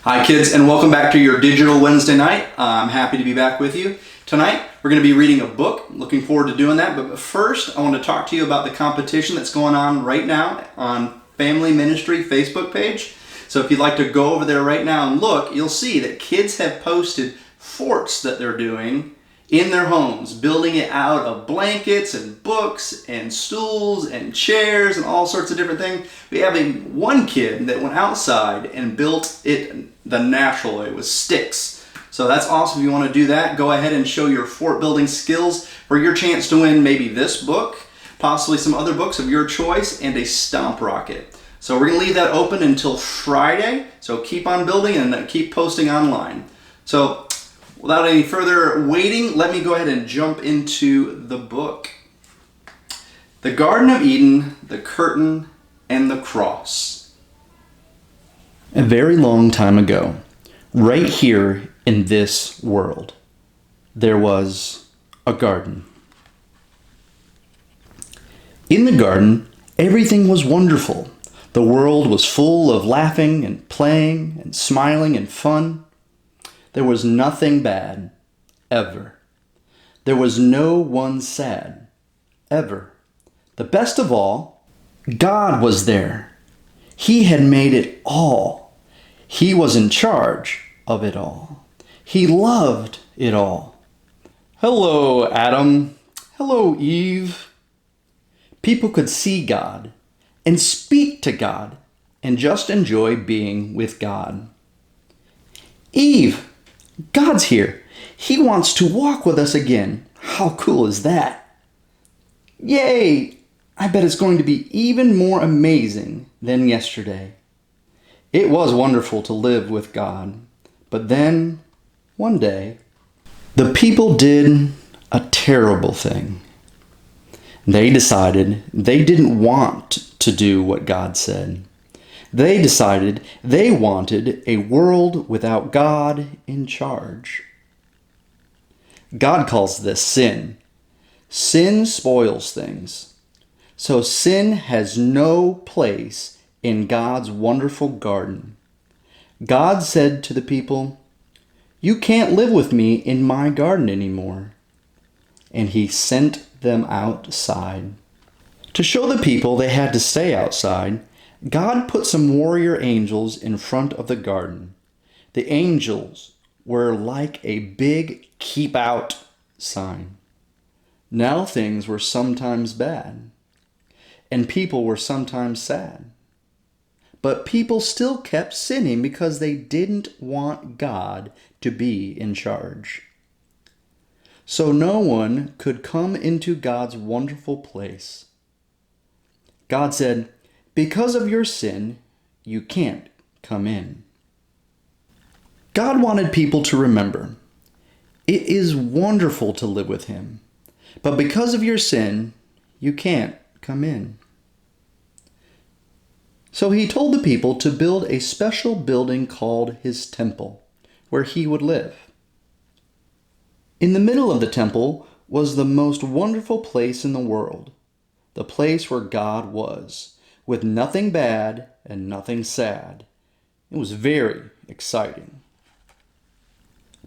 Hi kids, and welcome back to your Digital Wednesday night. I'm happy to be back with you. Tonight we're going to be reading a book. Looking forward to doing that, but first I want to talk to you about the competition that's going on right now on Family Ministry Facebook page. So if you'd like to go over there right now and look, you'll see that kids have posted forts that they're doing in their homes, building it out of blankets and books and stools and chairs and all sorts of different things. We have one kid that went outside and built it the natural way with sticks. So that's awesome. If you want to do that, go ahead and show your fort building skills for your chance to win maybe this book, possibly some other books of your choice, and a stomp rocket. So we're going to leave that open until Friday. So keep on building and keep posting online. So without any further waiting, let me go ahead and jump into the book. The Garden of Eden, the Curtain, and the Cross. A very long time ago, right here in this world, there was a garden. In the garden, everything was wonderful. The world was full of laughing and playing and smiling and fun. There was nothing bad, ever. There was no one sad, ever. The best of all, God was there. He had made it all. He was in charge of it all. He loved it all. Hello, Adam. Hello, Eve. People could see God and speak to God and just enjoy being with God. Eve, God's here. He wants to walk with us again. How cool is that? Yay! I bet it's going to be even more amazing than yesterday. It was wonderful to live with God. But then, one day, the people did a terrible thing. They decided they didn't want to do what God said. They decided they wanted a world without God in charge. God calls this sin. Sin spoils things. So sin has no place in God's wonderful garden. God said to the people, "You can't live with me in my garden anymore." And he sent them outside. To show the people they had to stay outside, God put some warrior angels in front of the garden. The angels were like a big "keep out" sign. Now things were sometimes bad, and people were sometimes sad. But people still kept sinning because they didn't want God to be in charge. So no one could come into God's wonderful place. God said, "Because of your sin, you can't come in." God wanted people to remember, it is wonderful to live with him, but because of your sin, you can't come in. So he told the people to build a special building called his temple, where he would live. In the middle of the temple was the most wonderful place in the world, the place where God was, with nothing bad and nothing sad. It was very exciting.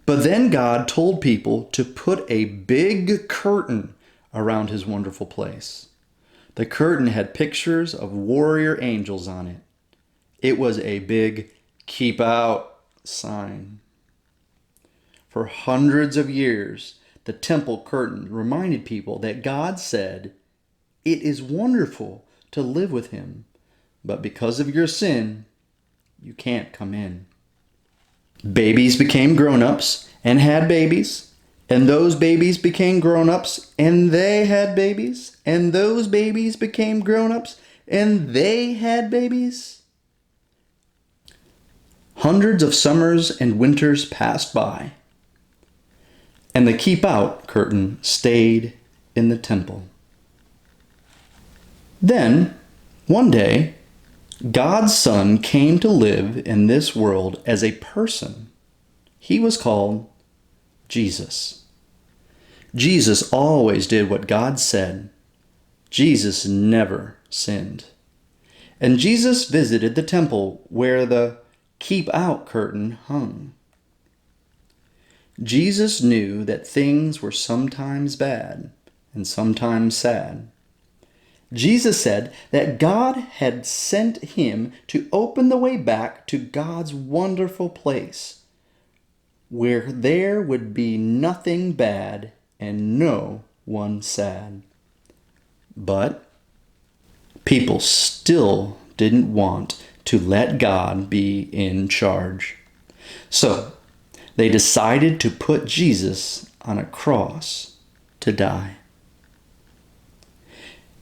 But then God told people to put a big curtain around his wonderful place. The curtain had pictures of warrior angels on it. It was a big "keep out" sign. For hundreds of years, the temple curtain reminded people that God said, "It is wonderful to live with him, but because of your sin, you can't come in." Babies became grown-ups and had babies, and those babies became grown-ups and they had babies, and those babies became grown-ups and they had babies. Hundreds of summers and winters passed by, and the "keep out" curtain stayed in the temple. Then, one day, God's Son came to live in this world as a person. He was called Jesus. Jesus always did what God said. Jesus never sinned. And Jesus visited the temple where the keep-out curtain hung. Jesus knew that things were sometimes bad and sometimes sad. Jesus said that God had sent him to open the way back to God's wonderful place, where there would be nothing bad and no one sad. But people still didn't want to let God be in charge. So they decided to put Jesus on a cross to die.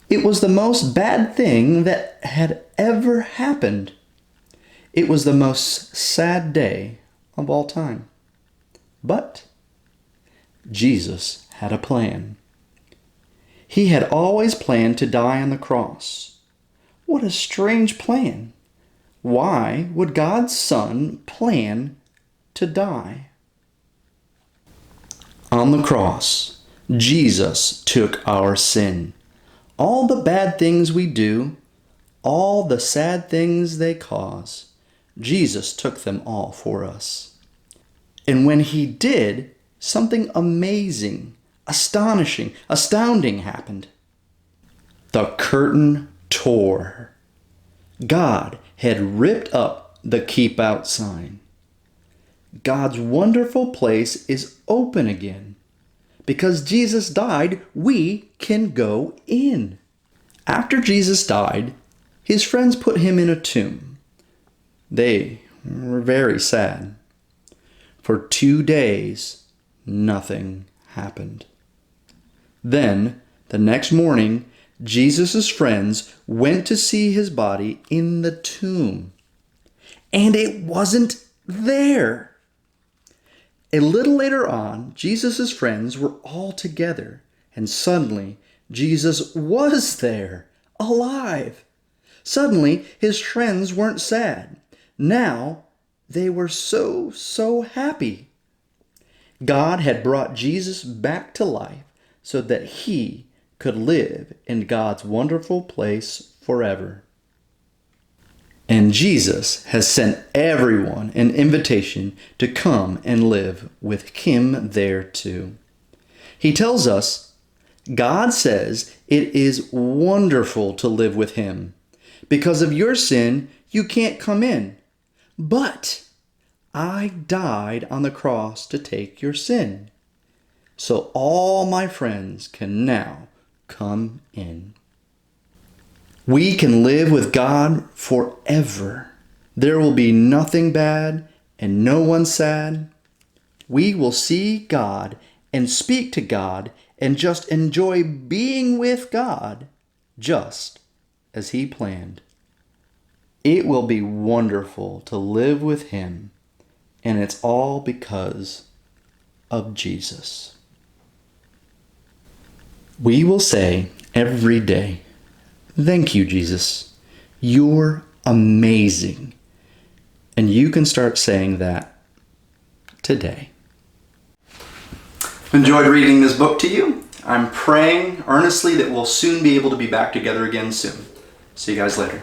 It was the most bad thing that had ever happened. It was the most sad day of all time. But Jesus had a plan. He had always planned to die on the cross. What a strange plan. Why would God's Son plan to die? On the cross, Jesus took our sin. All the bad things we do, all the sad things they cause, Jesus took them all for us. And when he did, something amazing, astonishing, astounding happened. The curtain tore. God had ripped up the keep out sign. God's wonderful place is open again. Because Jesus died, we can go in. After Jesus died, his friends put him in a tomb. They were very sad. For 2 days, nothing happened. Then, the next morning, Jesus' friends went to see his body in the tomb. And it wasn't there. A little later on, Jesus' friends were all together, and suddenly Jesus was there, alive. Suddenly, his friends weren't sad. Now, they were so happy. God had brought Jesus back to life so that he could live in God's wonderful place forever. And Jesus has sent everyone an invitation to come and live with him there too. He tells us, God says it is wonderful to live with him. Because of your sin, you can't come in. But I died on the cross to take your sin. So all my friends can now come in. We can live with God forever. There will be nothing bad and no one sad. We will see God and speak to God and just enjoy being with God just as he planned. It will be wonderful to live with him, and it's all because of Jesus. We will say every day, thank you, Jesus. You're amazing. And you can start saying that today. Enjoyed reading this book to you. I'm praying earnestly that we'll soon be able to be back together again soon. See you guys later.